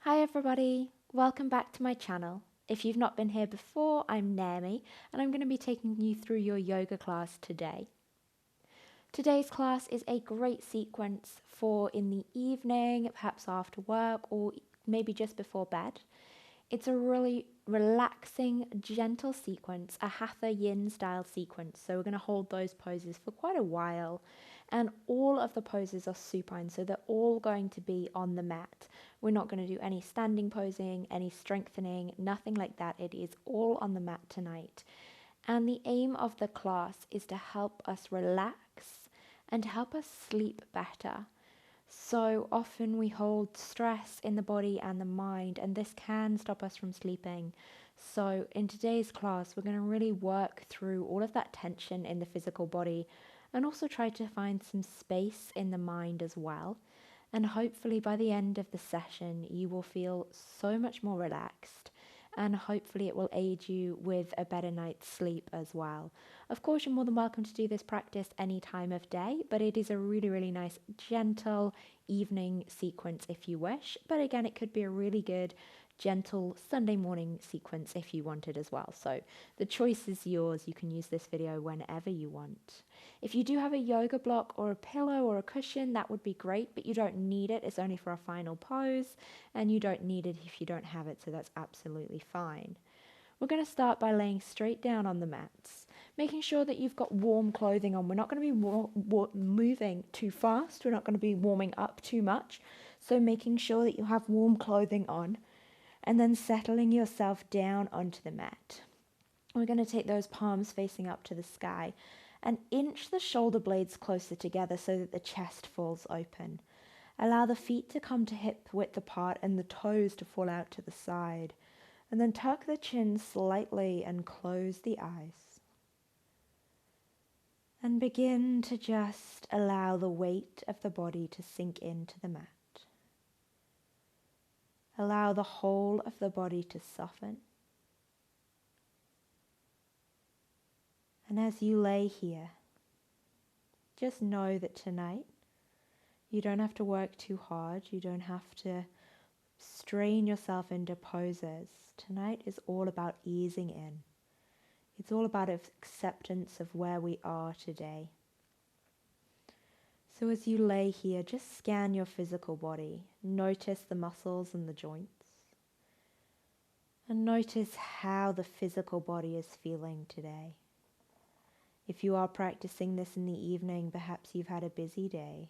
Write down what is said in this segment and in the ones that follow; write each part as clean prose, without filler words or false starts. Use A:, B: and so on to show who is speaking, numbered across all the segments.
A: Hi everybody, welcome back to my channel. If you've not been here before, I'm Naomi and I'm going to be taking you through your yoga class today. Today's class is a great sequence for in the evening, perhaps after work or maybe just before bed. It's a really relaxing, gentle sequence, a hatha yin style sequence. So we're going to hold those poses for quite a while. And all of the poses are supine, so they're all going to be on the mat. We're not going to do any standing posing, any strengthening, nothing like that. It is all on the mat tonight. And the aim of the class is to help us relax and to help us sleep better. So often we hold stress in the body and the mind, and this can stop us from sleeping. So in today's class, we're going to really work through all of that tension in the physical body and also try to find some space in the mind as well. And hopefully by the end of the session, you will feel so much more relaxed, and hopefully it will aid you with a better night's sleep as well. Of course, you're more than welcome to do this practice any time of day, but it is a really, really nice, gentle evening sequence if you wish. But again, it could be a really good, gentle Sunday morning sequence if you wanted as well. So the choice is yours. You can use this video whenever you want. If you do have a yoga block or a pillow or a cushion, that would be great, but you don't need it. It's only for a final pose, and you don't need it if you don't have it, so that's absolutely fine. We're going to start by laying straight down on the mats, making sure that you've got warm clothing on. We're not going to be moving too fast. We're not going to be warming up too much, so making sure that you have warm clothing on, and then settling yourself down onto the mat. We're going to take those palms facing up to the sky and inch the shoulder blades closer together so that the chest falls open. Allow the feet to come to hip width apart and the toes to fall out to the side. And then tuck the chin slightly and close the eyes. And begin to just allow the weight of the body to sink into the mat. Allow the whole of the body to soften. And as you lay here, just know that tonight you don't have to work too hard. You don't have to strain yourself into poses. Tonight is all about easing in. It's all about acceptance of where we are today. So as you lay here, just scan your physical body. Notice the muscles and the joints. And notice how the physical body is feeling today. If you are practicing this in the evening, perhaps you've had a busy day.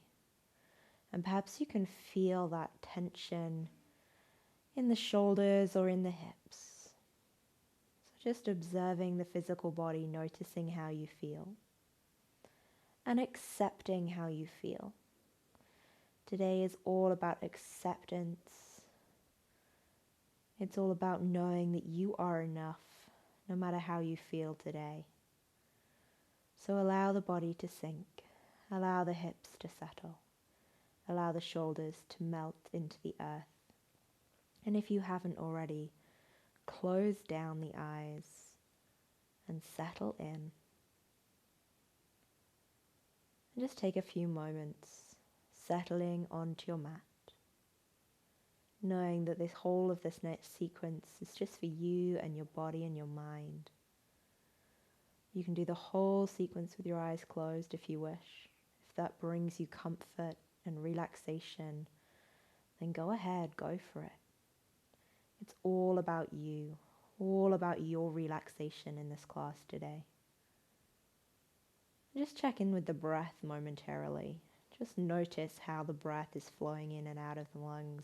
A: And perhaps you can feel that tension in the shoulders or in the hips. So just observing the physical body, noticing how you feel. And accepting how you feel. Today is all about acceptance. It's all about knowing that you are enough, no matter how you feel today. So allow the body to sink. Allow the hips to settle. Allow the shoulders to melt into the earth. And if you haven't already, close down the eyes and settle in. And just take a few moments settling onto your mat, knowing that this whole of this next sequence is just for you and your body and your mind. You can do the whole sequence with your eyes closed if you wish. If that brings you comfort and relaxation, then go ahead, go for it. It's all about you, all about your relaxation in this class today. Just check in with the breath momentarily. Just notice how the breath is flowing in and out of the lungs.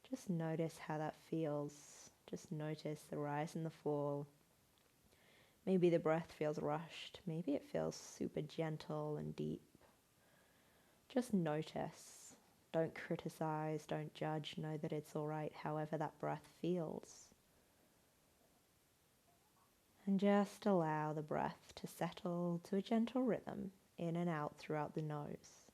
A: Just notice how that feels. Just notice the rise and the fall. Maybe the breath feels rushed. Maybe it feels super gentle and deep. Just notice. Don't criticize, don't judge. Know that it's all right however that breath feels. And just allow the breath to settle to a gentle rhythm in and out throughout the nose.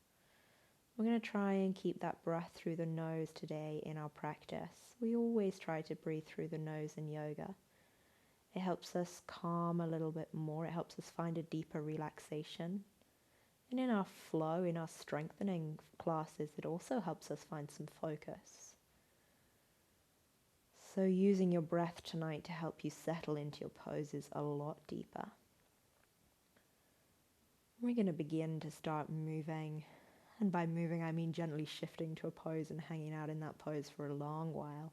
A: We're going to try and keep that breath through the nose today in our practice. We always try to breathe through the nose in yoga. It helps us calm a little bit more. It helps us find a deeper relaxation. And in our flow, in our strengthening classes, it also helps us find some focus. So using your breath tonight to help you settle into your poses a lot deeper. We're going to begin to start moving, and by moving I mean gently shifting to a pose and hanging out in that pose for a long while.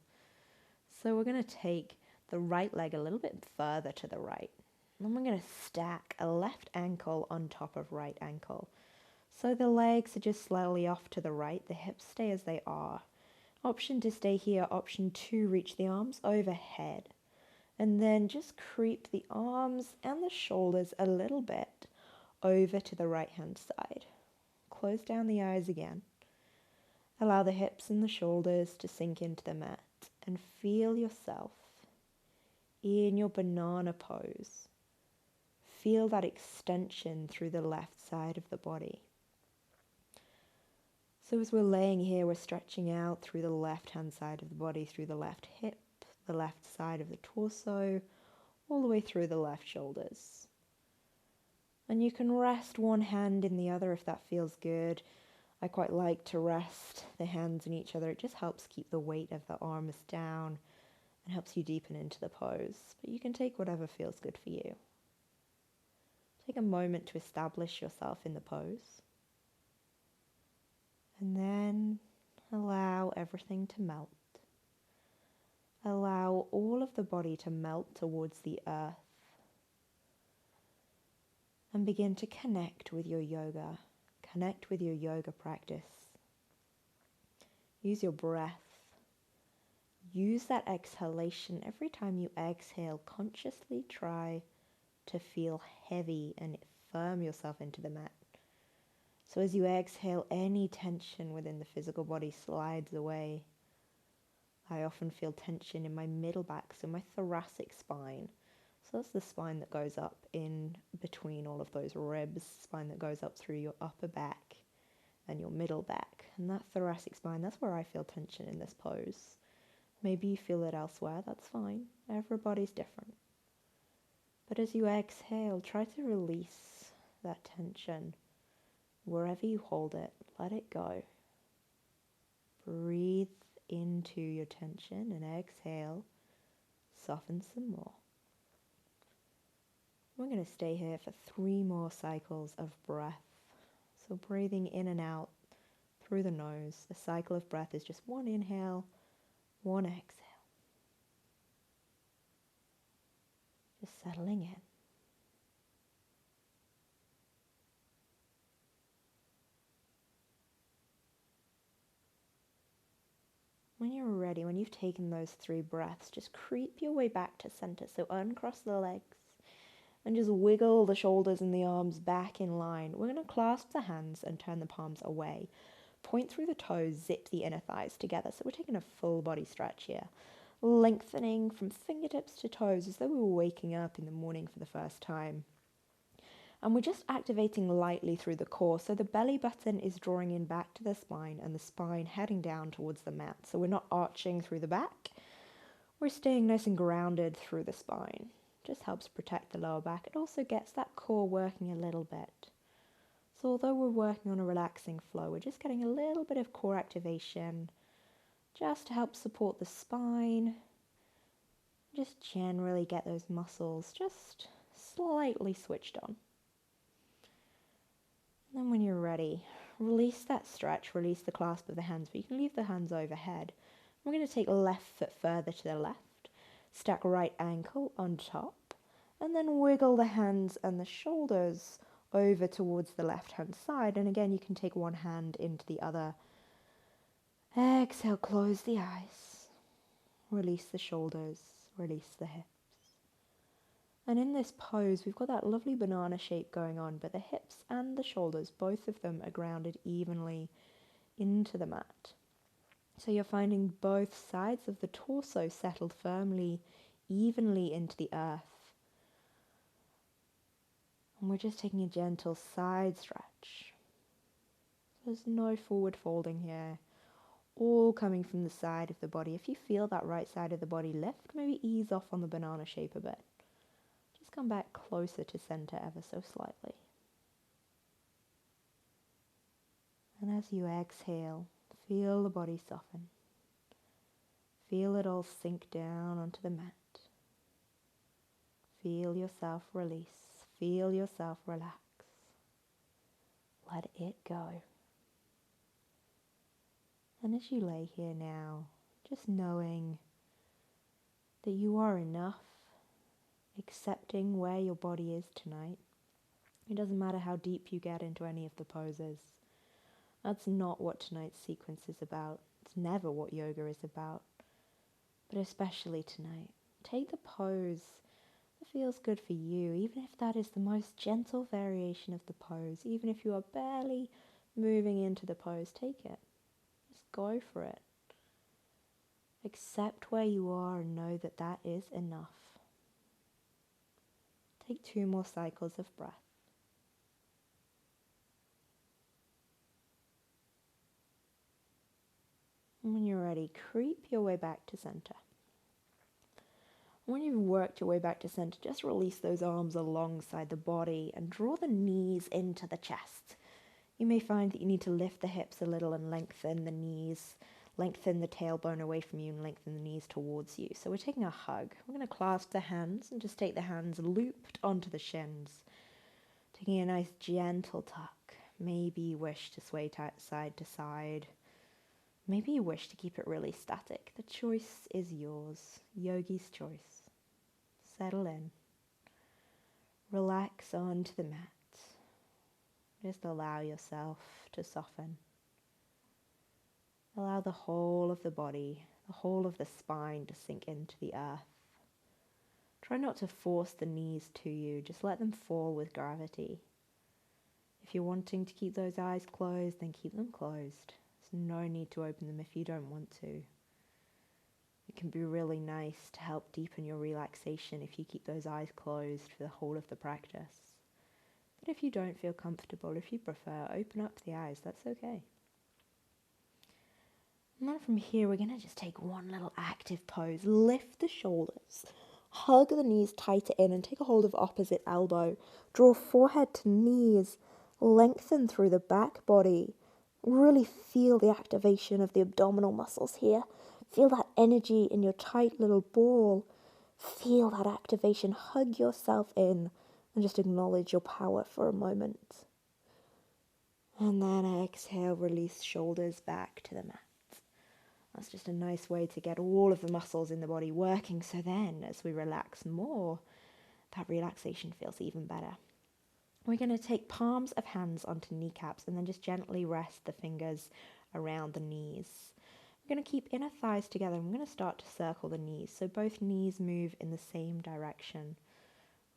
A: So we're going to take the right leg a little bit further to the right. And we're going to stack a left ankle on top of right ankle. So the legs are just slightly off to the right, the hips stay as they are. Option to stay here, option 2, reach the arms overhead. And then just creep the arms and the shoulders a little bit over to the right hand side. Close down the eyes again. Allow the hips and the shoulders to sink into the mat and feel yourself in your banana pose. Feel that extension through the left side of the body. So as we're laying here, we're stretching out through the left hand side of the body, through the left hip, the left side of the torso, all the way through the left shoulders. And you can rest one hand in the other if that feels good. I quite like to rest the hands in each other. It just helps keep the weight of the arms down and helps you deepen into the pose. But you can take whatever feels good for you. Take a moment to establish yourself in the pose. And then allow everything to melt. Allow all of the body to melt towards the earth. And begin to connect with your yoga. Connect with your yoga practice. Use your breath. Use that exhalation. Every time you exhale, consciously try to feel heavy and firm yourself into the mat. So as you exhale, any tension within the physical body slides away. I often feel tension in my middle back, so my thoracic spine. So that's the spine that goes up in between all of those ribs, spine that goes up through your upper back and your middle back. And that thoracic spine, that's where I feel tension in this pose. Maybe you feel it elsewhere, that's fine. Everybody's different. But as you exhale, try to release that tension. Wherever you hold it, let it go. Breathe into your tension and exhale. Soften some more. We're going to stay here for 3 more cycles of breath. So breathing in and out through the nose. A cycle of breath is just 1 inhale, 1 exhale. Just settling in. When you're ready, when you've taken those 3 breaths, just creep your way back to center. So uncross the legs and just wiggle the shoulders and the arms back in line. We're going to clasp the hands and turn the palms away. Point through the toes, zip the inner thighs together. So we're taking a full body stretch here. Lengthening from fingertips to toes as though we were waking up in the morning for the first time. And we're just activating lightly through the core. So the belly button is drawing in back to the spine and the spine heading down towards the mat. So we're not arching through the back. We're staying nice and grounded through the spine. Just helps protect the lower back. It also gets that core working a little bit. So although we're working on a relaxing flow, we're just getting a little bit of core activation just to help support the spine. Just generally get those muscles just slightly switched on. Then when you're ready, release that stretch, release the clasp of the hands, but you can leave the hands overhead. We're going to take left foot further to the left, stack right ankle on top, and then wiggle the hands and the shoulders over towards the left hand side. And again, you can take one hand into the other. Exhale, close the eyes, release the shoulders, release the hips. And in this pose, we've got that lovely banana shape going on, but the hips and the shoulders, both of them are grounded evenly into the mat. So you're finding both sides of the torso settled firmly, evenly into the earth. And we're just taking a gentle side stretch. There's no forward folding here, all coming from the side of the body. If you feel that right side of the body lift, maybe ease off on the banana shape a bit. Come back closer to center ever so slightly. And as you exhale, feel the body soften. Feel it all sink down onto the mat. Feel yourself release. Feel yourself relax. Let it go. And as you lay here now, just knowing that you are enough, accepting where your body is tonight. It doesn't matter how deep you get into any of the poses. That's not what tonight's sequence is about. It's never what yoga is about. But especially tonight, take the pose that feels good for you, even if that is the most gentle variation of the pose. Even if you are barely moving into the pose, take it. Just go for it. Accept where you are and know that that is enough. Take 2 more cycles of breath. And when you're ready, creep your way back to center. When you've worked your way back to center, just release those arms alongside the body and draw the knees into the chest. You may find that you need to lift the hips a little and lengthen the knees, lengthen the tailbone away from you and lengthen the knees towards you. So we're taking a hug. We're going to clasp the hands and just take the hands looped onto the shins. Taking a nice gentle tuck. Maybe you wish to sway side to side. Maybe you wish to keep it really static. The choice is yours. Yogi's choice. Settle in. Relax onto the mat. Just allow yourself to soften. Allow the whole of the body, the whole of the spine to sink into the earth. Try not to force the knees to you. Just let them fall with gravity. If you're wanting to keep those eyes closed, then keep them closed. There's no need to open them if you don't want to. It can be really nice to help deepen your relaxation if you keep those eyes closed for the whole of the practice. But if you don't feel comfortable, if you prefer, open up the eyes, that's okay. And then from here, we're going to just take one little active pose. Lift the shoulders, hug the knees tighter in and take a hold of opposite elbow. Draw forehead to knees, lengthen through the back body. Really feel the activation of the abdominal muscles here. Feel that energy in your tight little ball. Feel that activation. Hug yourself in and just acknowledge your power for a moment. And then exhale, release shoulders back to the mat. That's just a nice way to get all of the muscles in the body working. So then as we relax more, that relaxation feels even better. We're going to take palms of hands onto kneecaps and then just gently rest the fingers around the knees. We're going to keep inner thighs together and we're going to start to circle the knees. So both knees move in the same direction.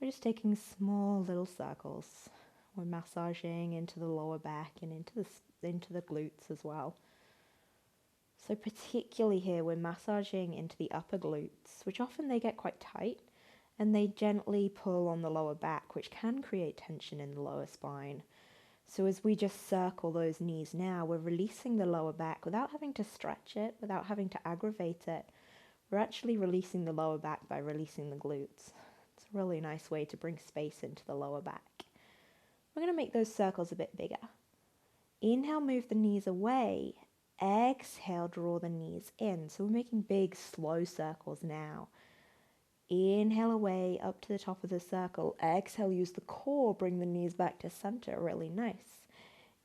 A: We're just taking small little circles. We're massaging into the lower back and into the glutes as well. So particularly here, we're massaging into the upper glutes, which often they get quite tight, and they gently pull on the lower back, which can create tension in the lower spine. So as we just circle those knees now, we're releasing the lower back without having to stretch it, without having to aggravate it. We're actually releasing the lower back by releasing the glutes. It's a really nice way to bring space into the lower back. We're going to make those circles a bit bigger. Inhale, move the knees away. Exhale, draw the knees in. So we're making big, slow circles now. Inhale away up to the top of the circle. Exhale, use the core, bring the knees back to center. Really nice.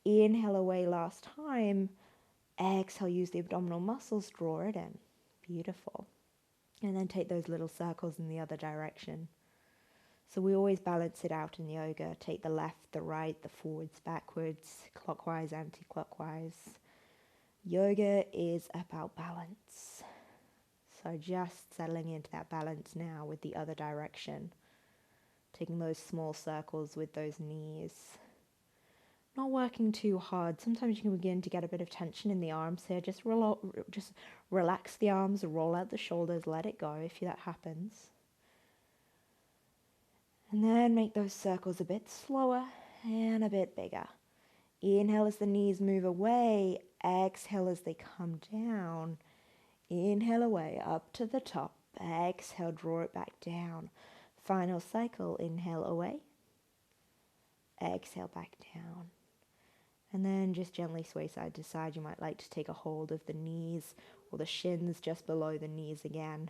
A: Inhale away last time. Exhale, use the abdominal muscles, draw it in. Beautiful. And then take those little circles in the other direction. So we always balance it out in yoga. Take the left, the right, the forwards, backwards, clockwise, anti-clockwise. Yoga is about balance. So just settling into that balance now with the other direction. Taking those small circles with those knees. Not working too hard. Sometimes you can begin to get a bit of tension in the arms here. Just relax the arms, roll out the shoulders, let it go if that happens. And then make those circles a bit slower and a bit bigger. Inhale as the knees move away. Exhale as they come down. Inhale away up to the top. Exhale, draw it back down. Final cycle. Inhale away. Exhale back down. And then just gently sway side to side. You might like to take a hold of the knees or the shins just below the knees again.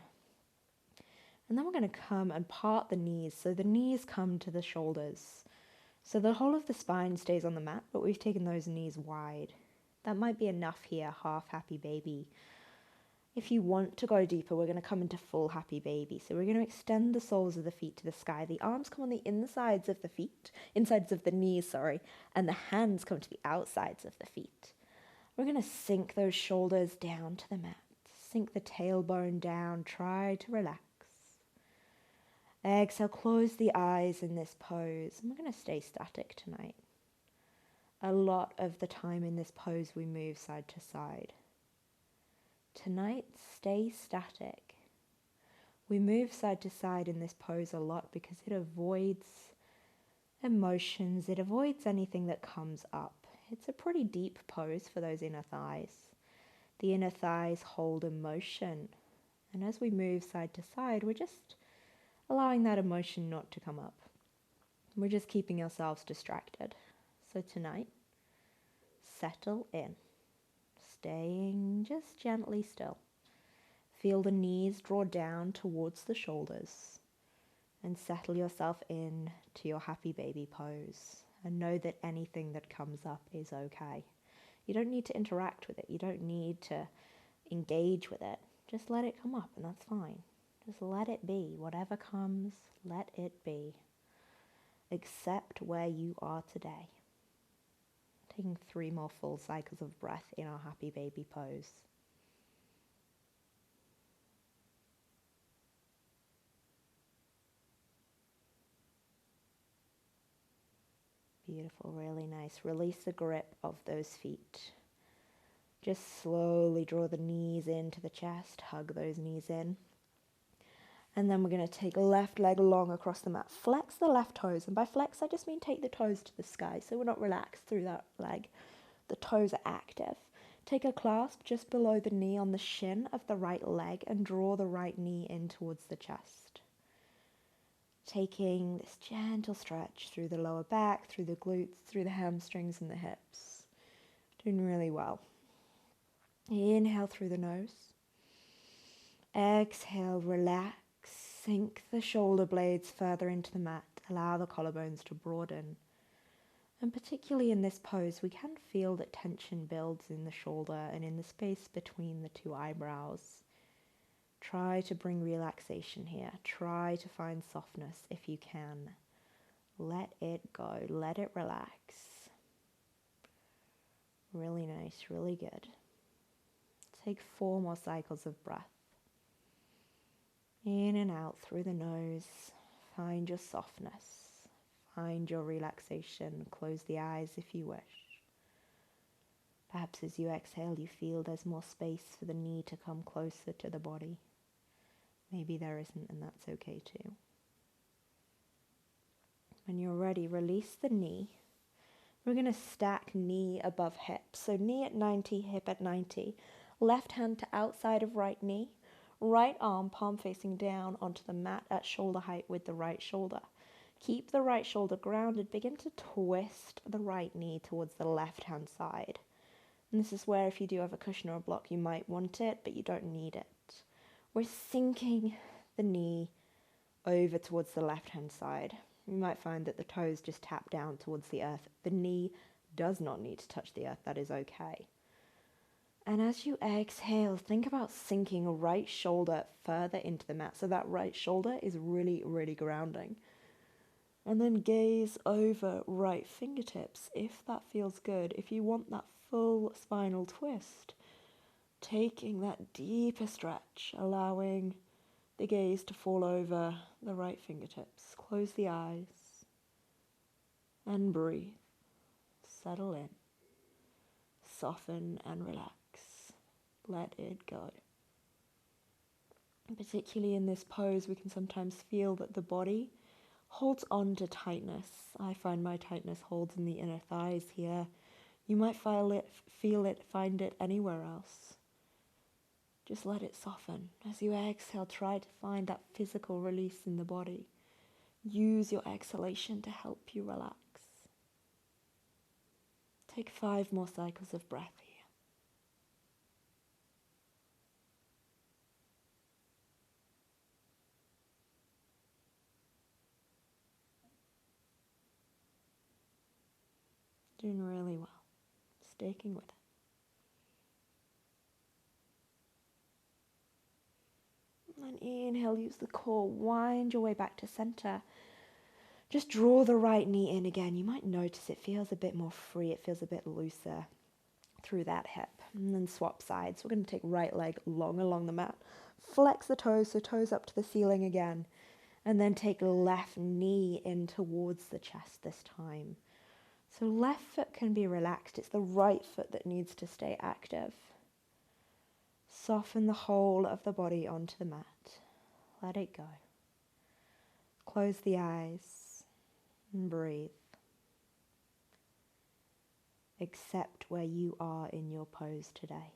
A: And then we're going to come and part the knees. So the knees come to the shoulders. So the whole of the spine stays on the mat, but we've taken those knees wide. That might be enough here, half happy baby. If you want to go deeper, we're going to come into full happy baby. So we're going to extend the soles of the feet to the sky. The arms come on the insides of the feet, insides of the knees, and the hands come to the outsides of the feet. We're going to sink those shoulders down to the mat. Sink the tailbone down. Try to relax. Exhale, close the eyes in this pose. And we're going to stay static tonight. A lot of the time in this pose, we move side to side. Tonight, stay static. We move side to side in this pose a lot because it avoids emotions. It avoids anything that comes up. It's a pretty deep pose for those inner thighs. The inner thighs hold emotion. And as we move side to side, we're just allowing that emotion not to come up. We're just keeping ourselves distracted. So tonight, settle in. Staying just gently still. Feel the knees draw down towards the shoulders and settle yourself in to your happy baby pose, and know that anything that comes up is okay. You don't need to interact with it. You don't need to engage with it. Just let it come up and that's fine. Just let it be. Whatever comes, let it be. Accept where you are today. Taking 3 more full cycles of breath in our happy baby pose. Beautiful, really nice. Release the grip of those feet. Just slowly draw the knees into the chest, hug those knees in. And then we're going to take left leg long across the mat. Flex the left toes, and by flex I just mean take the toes to the sky, so we're not relaxed through that leg. The toes are active. Take a clasp just below the knee on the shin of the right leg and draw the right knee in towards the chest. Taking this gentle stretch through the lower back, through the glutes, through the hamstrings and the hips. Doing really well. Inhale through the nose. Exhale, relax. Sink the shoulder blades further into the mat. Allow the collarbones to broaden. And particularly in this pose, we can feel that tension builds in the shoulder and in the space between the 2 eyebrows. Try to bring relaxation here. Try to find softness if you can. Let it go. Let it relax. Really nice, really good. Take 4 more cycles of breath. In and out through the nose. Find your softness. Find your relaxation. Close the eyes if you wish. Perhaps as you exhale, you feel there's more space for the knee to come closer to the body. Maybe there isn't, and that's okay too. When you're ready, release the knee. We're going to stack knee above hip. So knee at 90, hip at 90. Left hand to outside of right knee. Right arm palm facing down onto the mat at shoulder height with the right shoulder. Keep the right shoulder grounded. Begin to twist the right knee towards the left hand side. And this is where if you do have a cushion or a block, you might want it, but you don't need it. We're sinking the knee over towards the left hand side. You might find that the toes just tap down towards the earth. The knee does not need to touch the earth. That is okay. And as you exhale, think about sinking a right shoulder further into the mat. So that right shoulder is really, really grounding. And then gaze over right fingertips if that feels good. If you want that full spinal twist, taking that deeper stretch, allowing the gaze to fall over the right fingertips. Close the eyes and breathe. Settle in. Soften and relax. Let it go. And particularly in this pose, we can sometimes feel that the body holds on to tightness. I find my tightness holds in the inner thighs here. You might find it anywhere else. Just let it soften. As you exhale, try to find that physical release in the body. Use your exhalation to help you relax. Take 5 more cycles of breath here. Doing really well. Sticking with it. And inhale, use the core, wind your way back to center. Just draw the right knee in again. You might notice it feels a bit more free, it feels a bit looser through that hip. And then swap sides. We're going to take right leg long along the mat. Flex the toes, so toes up to the ceiling again. And then take left knee in towards the chest this time. So left foot can be relaxed. It's the right foot that needs to stay active. Soften the whole of the body onto the mat. Let it go. Close the eyes and breathe. Accept where you are in your pose today.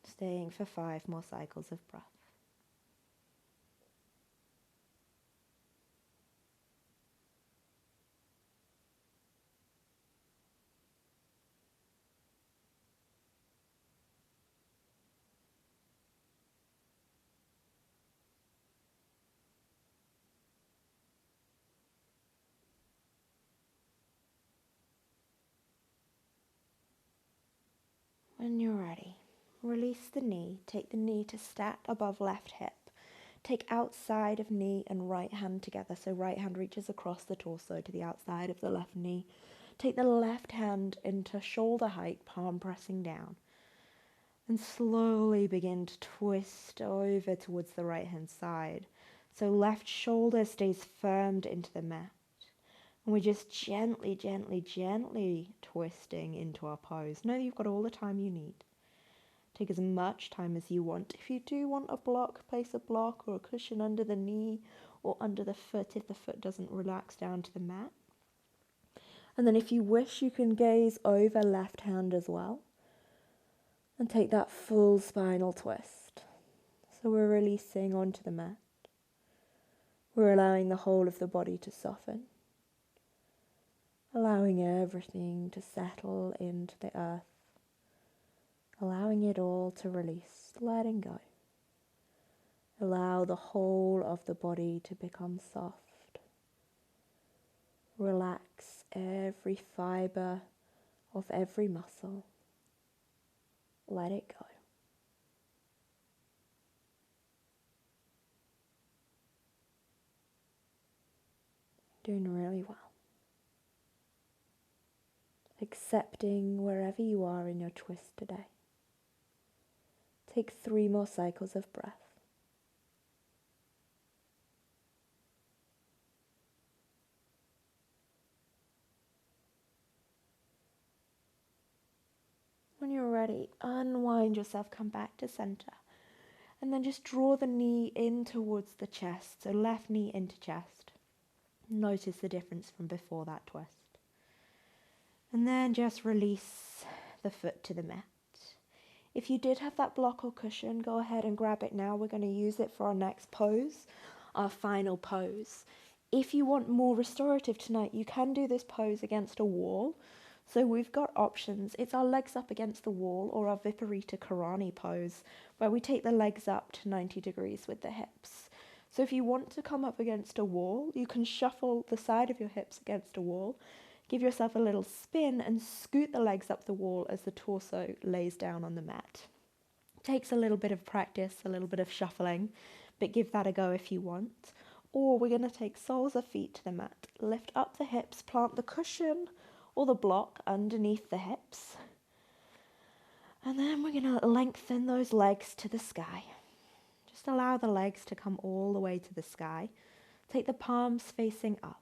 A: Staying for 5 more cycles of breath. When you're ready, release the knee. Take the knee to stat above left hip. Take outside of knee and right hand together. So right hand reaches across the torso to the outside of the left knee. Take the left hand into shoulder height, palm pressing down. And slowly begin to twist over towards the right hand side. So left shoulder stays firmed into the mat. And we're just gently, gently, gently twisting into our pose. Know that you've got all the time you need. Take as much time as you want. If you do want a block, place a block or a cushion under the knee or under the foot if the foot doesn't relax down to the mat. And then if you wish, you can gaze over left hand as well. And take that full spinal twist. So we're releasing onto the mat. We're allowing the whole of the body to soften. Allowing everything to settle into the earth. Allowing it all to release, letting go. Allow the whole of the body to become soft. Relax every fiber of every muscle. Let it go. Doing really well. Accepting wherever you are in your twist today. Take 3 more cycles of breath. When you're ready, unwind yourself, come back to center. And then just draw the knee in towards the chest. So left knee into chest. Notice the difference from before that twist. And then just release the foot to the mat. If you did have that block or cushion, go ahead and grab it now. We're going to use it for our next pose, our final pose. If you want more restorative tonight, you can do this pose against a wall. So we've got options. It's our legs up against the wall or our Viparita Karani pose, where we take the legs up to 90 degrees with the hips. So if you want to come up against a wall, you can shuffle the side of your hips against a wall. Give yourself a little spin and scoot the legs up the wall as the torso lays down on the mat. Takes a little bit of practice, a little bit of shuffling, but give that a go if you want. Or we're going to take soles of feet to the mat. Lift up the hips, plant the cushion or the block underneath the hips. And then we're going to lengthen those legs to the sky. Just allow the legs to come all the way to the sky. Take the palms facing up.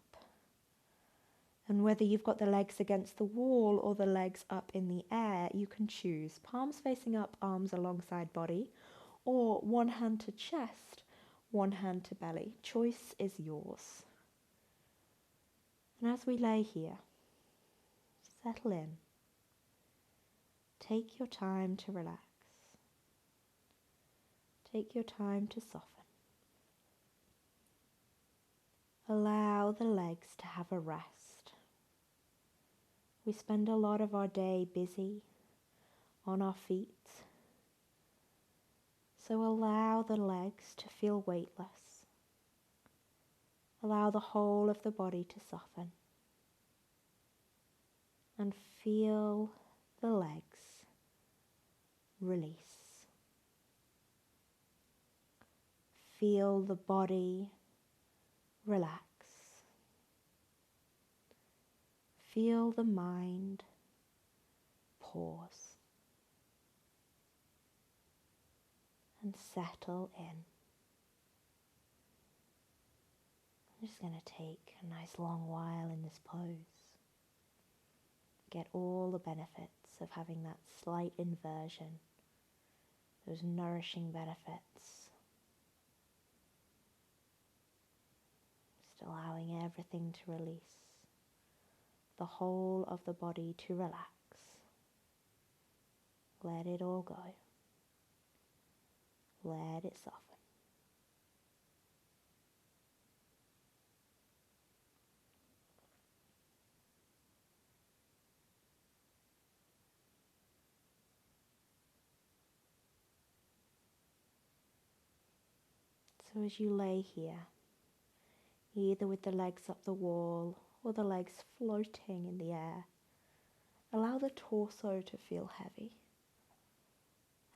A: And whether you've got the legs against the wall or the legs up in the air, you can choose. Palms facing up, arms alongside body, or one hand to chest, one hand to belly. Choice is yours. And as we lay here, settle in. Take your time to relax. Take your time to soften. Allow the legs to have a rest. We spend a lot of our day busy on our feet, so allow the legs to feel weightless. Allow the whole of the body to soften, and feel the legs release. Feel the body relax. Feel the mind pause and settle in. I'm just going to take a nice long while in this pose. Get all the benefits of having that slight inversion, those nourishing benefits. Just allowing everything to release, the whole of the body to relax. Let it all go. Let it soften. So as you lay here, either with the legs up the wall or the legs floating in the air, allow the torso to feel heavy.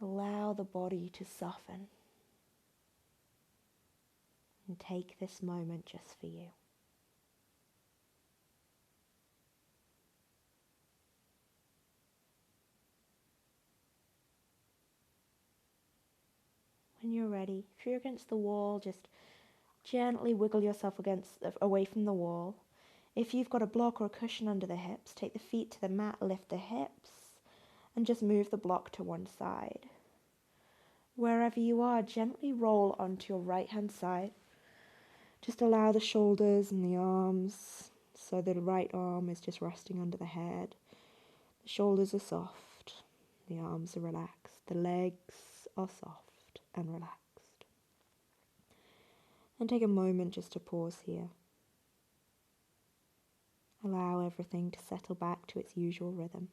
A: Allow the body to soften. And take this moment just for you. When you're ready, if you're against the wall, just gently wiggle yourself away from the wall. If you've got a block or a cushion under the hips, take the feet to the mat, lift the hips, and just move the block to one side. Wherever you are, gently roll onto your right hand side. Just allow the shoulders and the arms, so the right arm is just resting under the head. The shoulders are soft, the arms are relaxed, the legs are soft and relaxed. And take a moment just to pause here. Allow everything to settle back to its usual rhythm.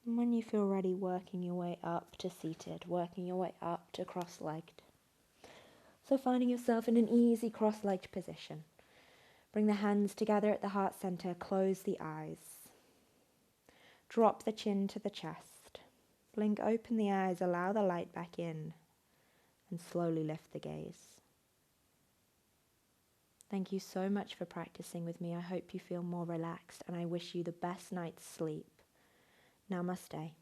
A: And when you feel ready, working your way up to seated, working your way up to cross-legged. So finding yourself in an easy cross-legged position. Bring the hands together at the heart center, close the eyes. Drop the chin to the chest. Blink open the eyes, allow the light back in, and slowly lift the gaze. Thank you so much for practicing with me. I hope you feel more relaxed, and I wish you the best night's sleep. Namaste.